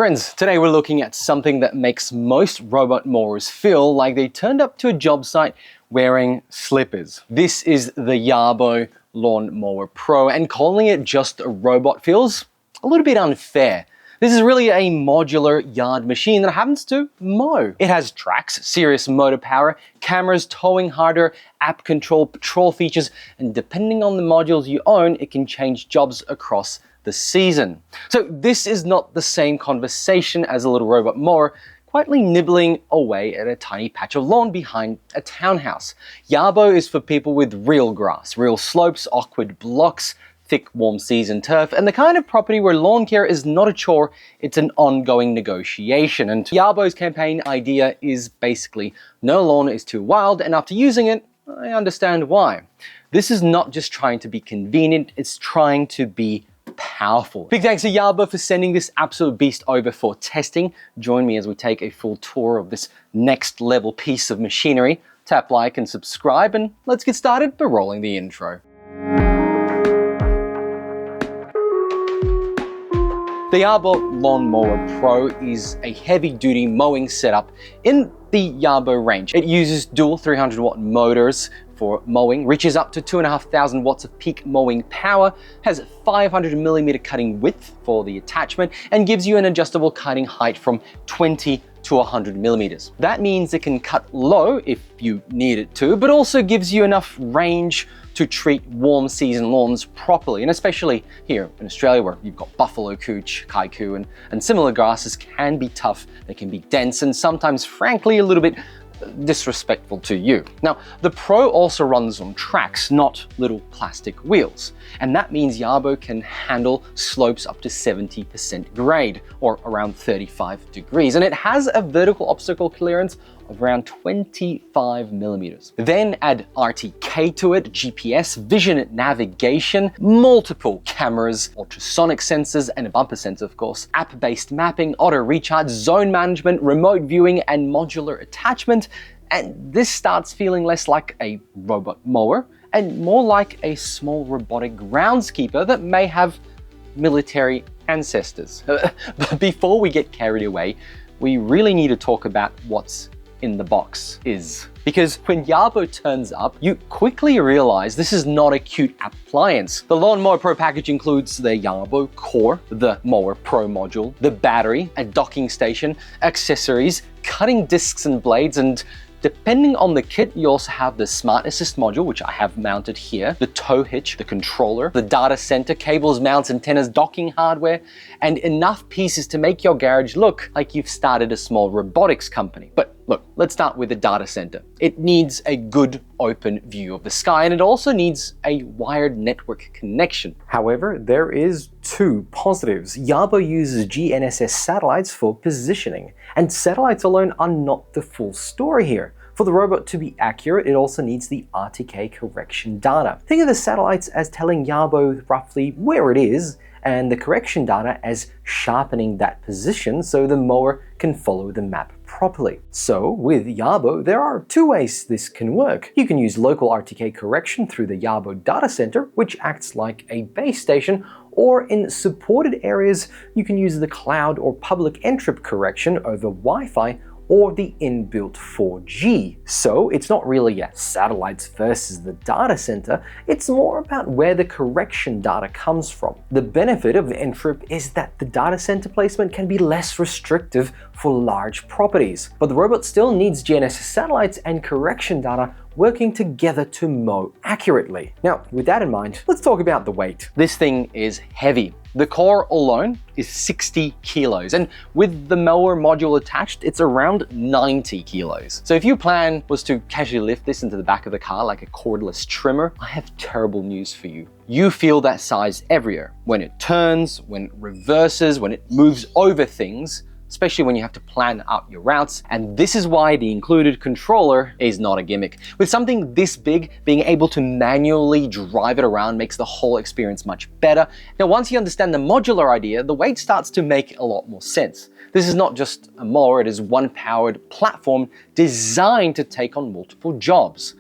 Friends, today we're looking at something that makes most robot mowers feel like they turned up to a job site wearing slippers. This is the Yarbo Lawn Mower Pro, and calling it just a robot feels a little bit unfair. This is really a modular yard machine that happens to mow. It has tracks, serious motor power, cameras, towing hardware, app control, patrol features, and depending on the modules you own, it can change jobs across the season. So this is not the same conversation as a little robot mower quietly nibbling away at a tiny patch of lawn behind a townhouse. Yarbo is for people with real grass, real slopes, awkward blocks, thick warm season turf, and the kind of property where lawn care is not a chore, it's an ongoing negotiation. And Yarbo's campaign idea is basically no lawn is too wild, and after using it, I understand why. This is not just trying to be convenient, it's trying to be powerful. Big thanks to Yarbo for sending this absolute beast over for testing. Join me as we take a full tour of this next level piece of machinery. Tap like and subscribe, and let's get started by rolling the intro. The Yarbo Lawn Mower Pro is a heavy-duty mowing setup in the Yarbo range. It uses dual 300-watt motors for mowing, reaches up to 2,500 watts of peak mowing power, has 500mm cutting width for the attachment, and gives you an adjustable cutting height from 20 to 100mm. That means it can cut low if you need it to, but also gives you enough range to treat warm season lawns properly, and especially here in Australia where you've got buffalo couch, kaiku, and similar grasses can be tough, they can be dense, and sometimes frankly a little bit disrespectful to you. Now, the Pro also runs on tracks, not little plastic wheels. And that means Yarbo can handle slopes up to 70% grade, or around 35 degrees. And it has a vertical obstacle clearance of around 25mm. Then add RTK to it, GPS, vision navigation, multiple cameras, ultrasonic sensors, and a bumper sensor, of course, app-based mapping, auto recharge, zone management, remote viewing, and modular attachment. And this starts feeling less like a robot mower and more like a small robotic groundskeeper that may have military ancestors. But before we get carried away, we really need to talk about what's in the box is. Because when Yarbo turns up, you quickly realize this is not a cute appliance. The Lawn Mower Pro package includes the Yarbo core, the Mower Pro module, the battery, a docking station, accessories, cutting discs and blades, and depending on the kit, you also have the Smart Assist module, which I have mounted here, the tow hitch, the controller, the data center, cables, mounts, antennas, docking hardware, and enough pieces to make your garage look like you've started a small robotics company. But look, let's start with the data center. It needs a good open view of the sky, and it also needs a wired network connection. However, there is two positives. Yarbo uses GNSS satellites for positioning, and satellites alone are not the full story here. For the robot to be accurate, it also needs the RTK correction data. Think of the satellites as telling Yarbo roughly where it is, and the correction data as sharpening that position so the mower can follow the map properly. So with Yarbo, there are two ways this can work. You can use local RTK correction through the Yarbo data center, which acts like a base station, or in supported areas, you can use the cloud or public entrip correction over Wi-Fi or the inbuilt 4G. So it's not really satellites versus the data center, it's more about where the correction data comes from. The benefit of Entrip is that the data center placement can be less restrictive for large properties, but the robot still needs GNSS satellites and correction data working together to mow accurately. Now, with that in mind, let's talk about the weight. This thing is heavy. The core alone is 60 kilos, and with the mower module attached, it's around 90 kilos. So if your plan was to casually lift this into the back of the car like a cordless trimmer, I have terrible news for you. You feel that size everywhere. When it turns, when it reverses, when it moves over things, especially when you have to plan out your routes. And this is why the included controller is not a gimmick. With something this big, being able to manually drive it around makes the whole experience much better. Now, once you understand the modular idea, the weight starts to make a lot more sense. This is not just a mower, it is one powered platform designed to take on multiple jobs.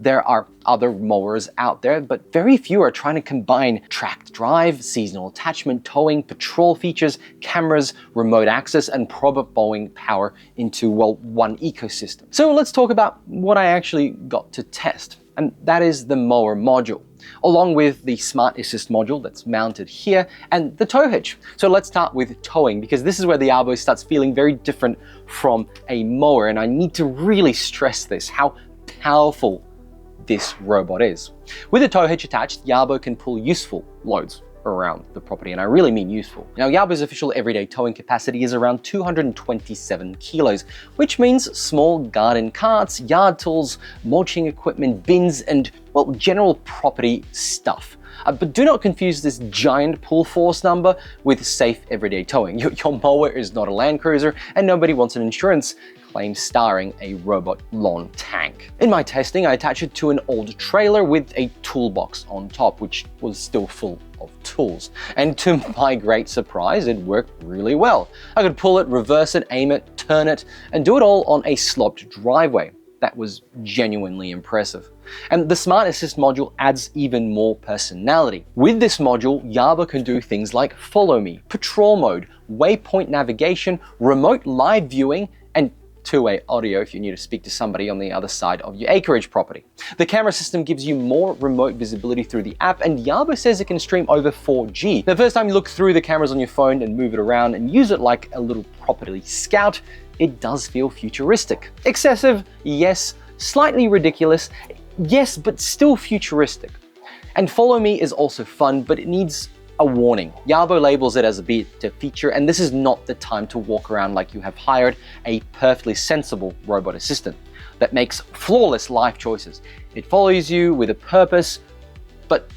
There are other mowers out there, but very few are trying to combine tracked drive, seasonal attachment, towing, patrol features, cameras, remote access, and proper mowing power into, well, one ecosystem. So let's talk about what I actually got to test, and that is the mower module, along with the Smart Assist module that's mounted here and the tow hitch. So let's start with towing, because this is where the Yarbo starts feeling very different from a mower, and I need to really stress this, how powerful this robot is. With a tow hitch attached, Yarbo can pull useful loads around the property, and I really mean useful. Now, Yarbo's official everyday towing capacity is around 227 kilos, which means small garden carts, yard tools, mulching equipment, bins, and, well, general property stuff. But do not confuse this giant pull force number with safe everyday towing. Your mower is not a Land Cruiser, and nobody wants an insurance claim starring a robot lawn tank. In my testing, I attached it to an old trailer with a toolbox on top, which was still full of tools. And to my great surprise, it worked really well. I could pull it, reverse it, aim it, turn it, and do it all on a sloped driveway. That was genuinely impressive. And the Smart Assist module adds even more personality. With this module, Yarbo can do things like follow me, patrol mode, waypoint navigation, remote live viewing, and two-way audio if you need to speak to somebody on the other side of your acreage property. The camera system gives you more remote visibility through the app, and Yarbo says it can stream over 4G. The first time you look through the cameras on your phone and move it around and use it like a little property scout, it does feel futuristic. Excessive, yes. Slightly ridiculous, yes, but still futuristic. And follow me is also fun, but it needs a warning. Yarbo labels it as a beta feature, and this is not the time to walk around like you have hired a perfectly sensible robot assistant that makes flawless life choices. It follows you with a purpose, but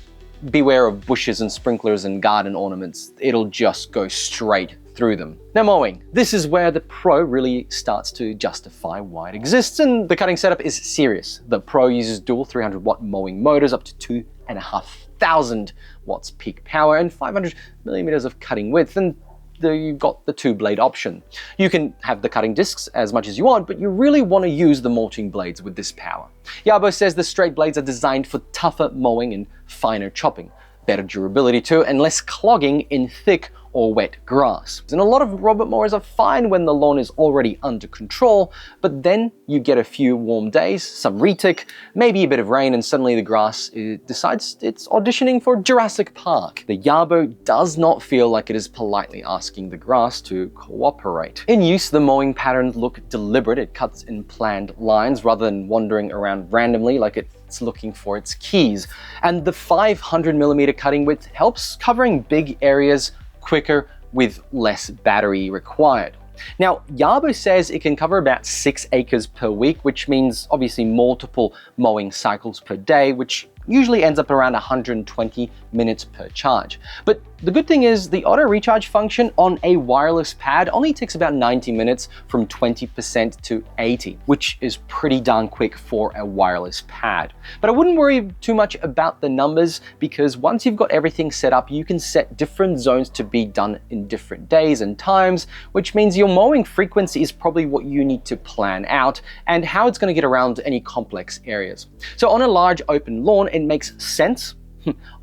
beware of bushes and sprinklers and garden ornaments. It'll just go straight through them. Now, mowing. This is where the Pro really starts to justify why it exists, and the cutting setup is serious. The Pro uses dual 300-watt mowing motors up to 2,500 watts peak power and 500 millimeters of cutting width, and you've got the two-blade option. You can have the cutting discs as much as you want, but you really want to use the mulching blades with this power. Yarbo says the straight blades are designed for tougher mowing and finer chopping, better durability too, and less clogging in thick or wet grass. And a lot of robot mowers are fine when the lawn is already under control, but then you get a few warm days, some retic, maybe a bit of rain, and suddenly the grass decides it's auditioning for Jurassic Park. The Yarbo does not feel like it is politely asking the grass to cooperate. In use, the mowing patterns look deliberate. It cuts in planned lines rather than wandering around randomly like it's looking for its keys. And the 500 millimeter cutting width helps covering big areas quicker with less battery required. Now, Yarbo says it can cover about 6 acres per week, which means obviously multiple mowing cycles per day, which usually ends up around 120 minutes per charge. But the good thing is the auto recharge function on a wireless pad only takes about 90 minutes from 20% to 80, which is pretty darn quick for a wireless pad. But I wouldn't worry too much about the numbers, because once you've got everything set up, you can set different zones to be done in different days and times, which means your mowing frequency is probably what you need to plan out and how it's going to get around any complex areas. So on a large open lawn, it makes sense.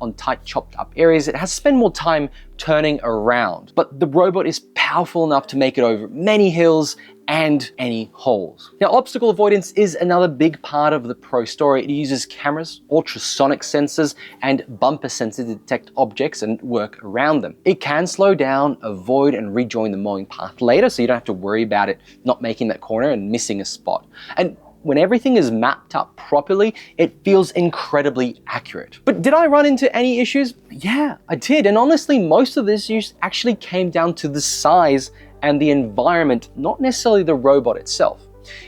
On tight chopped up areas, it has to spend more time turning around. But the robot is powerful enough to make it over many hills and any holes. Now, obstacle avoidance is another big part of the Pro story. It uses cameras, ultrasonic sensors, and bumper sensors to detect objects and work around them. It can slow down, avoid, and rejoin the mowing path later, so you don't have to worry about it not making that corner and missing a spot. And when everything is mapped up properly, it feels incredibly accurate. But did I run into any issues? Yeah, I did. And honestly, most of the issues actually came down to the size and the environment, not necessarily the robot itself.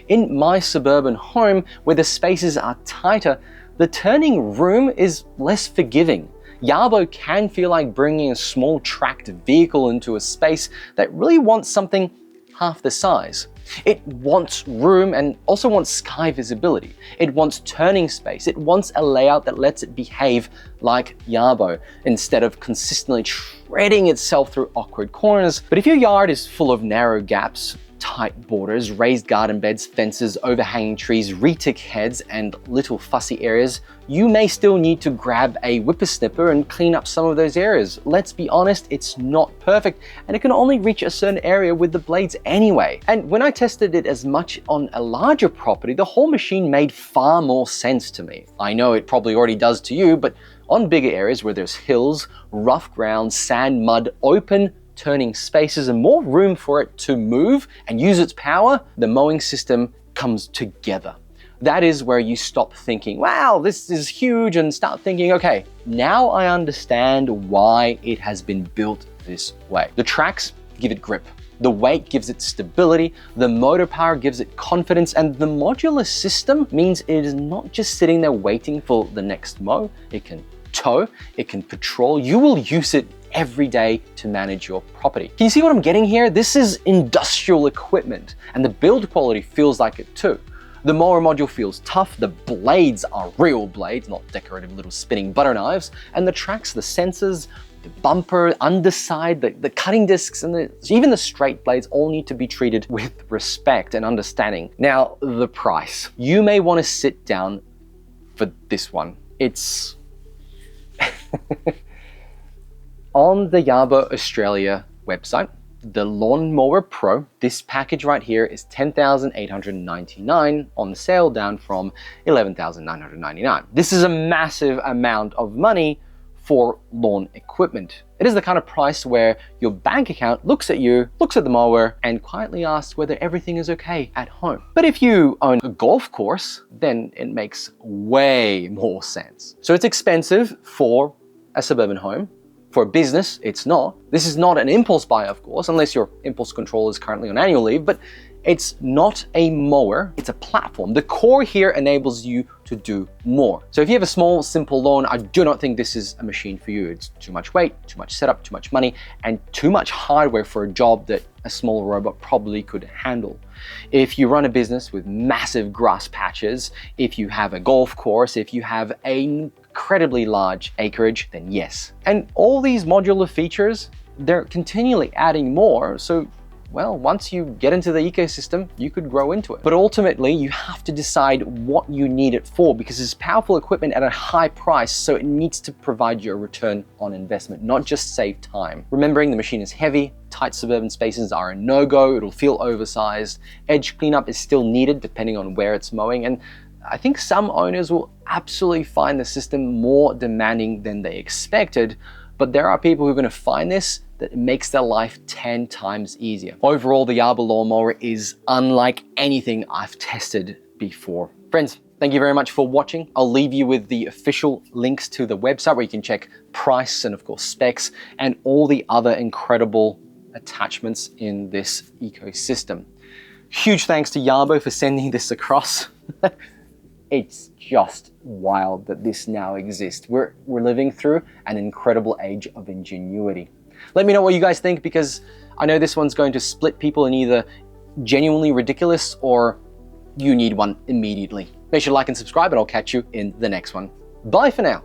In my suburban home, where the spaces are tighter, the turning room is less forgiving. Yarbo can feel like bringing a small tracked vehicle into a space that really wants something half the size. It wants room and also wants sky visibility. It wants turning space. It wants a layout that lets it behave like Yarbo instead of consistently shredding itself through awkward corners. But if your yard is full of narrow gaps, tight borders, raised garden beds, fences, overhanging trees, retic heads, and little fussy areas, you may still need to grab a whippersnipper and clean up some of those areas. Let's be honest, it's not perfect, and it can only reach a certain area with the blades anyway. And when I tested it as much on a larger property, the whole machine made far more sense to me. I know it probably already does to you, but on bigger areas where there's hills, rough ground, sand, mud, open turning spaces, and more room for it to move and use its power, the mowing system comes together. That is where you stop thinking, wow, this is huge, and start thinking, okay, now I understand why it has been built this way. The tracks give it grip. The weight gives it stability, the motor power gives it confidence, and the modular system means it is not just sitting there waiting for the next mow. It can tow, it can patrol. You will use it every day to manage your property. Can you see what I'm getting here? This is industrial equipment, and the build quality feels like it too. The mower module feels tough, the blades are real blades, not decorative little spinning butter knives, and the tracks, the sensors, the bumper, underside, the cutting discs, and even the straight blades all need to be treated with respect and understanding. Now, the price. You may want to sit down for this one. It's on the Yarbo Australia website, the Lawn Mower Pro, this package right here is $10,899 on the sale, down from $11,999. This is a massive amount of money for lawn equipment. It is the kind of price where your bank account looks at you, looks at the mower, and quietly asks whether everything is okay at home. But if you own a golf course, then it makes way more sense. So it's expensive for a suburban home. For a business, it's not. This is not an impulse buy, of course, unless your impulse control is currently on annual leave, but it's not a mower, it's a platform. The core here enables you to do more. So if you have a small, simple lawn, I do not think this is a machine for you. It's too much weight, too much setup, too much money, and too much hardware for a job that a small robot probably could handle. If you run a business with massive grass patches, if you have a golf course, if you have an incredibly large acreage, then yes. And all these modular features, they're continually adding more, so well, once you get into the ecosystem, you could grow into it. But ultimately, you have to decide what you need it for, because it's powerful equipment at a high price, so it needs to provide you a return on investment, not just save time. Remembering the machine is heavy, tight suburban spaces are a no-go, it'll feel oversized, edge cleanup is still needed depending on where it's mowing, and I think some owners will absolutely find the system more demanding than they expected, but there are people who are going to find this that makes their life 10 times easier. Overall, the Yarbo Lawn Mower is unlike anything I've tested before. Friends, thank you very much for watching. I'll leave you with the official links to the website where you can check price and of course specs and all the other incredible attachments in this ecosystem. Huge thanks to Yarbo for sending this across. It's just wild that this now exists. We're living through an incredible age of ingenuity. Let me know what you guys think, because I know this one's going to split people in either genuinely ridiculous or you need one immediately. Make sure to like and subscribe, and I'll catch you in the next one. Bye for now.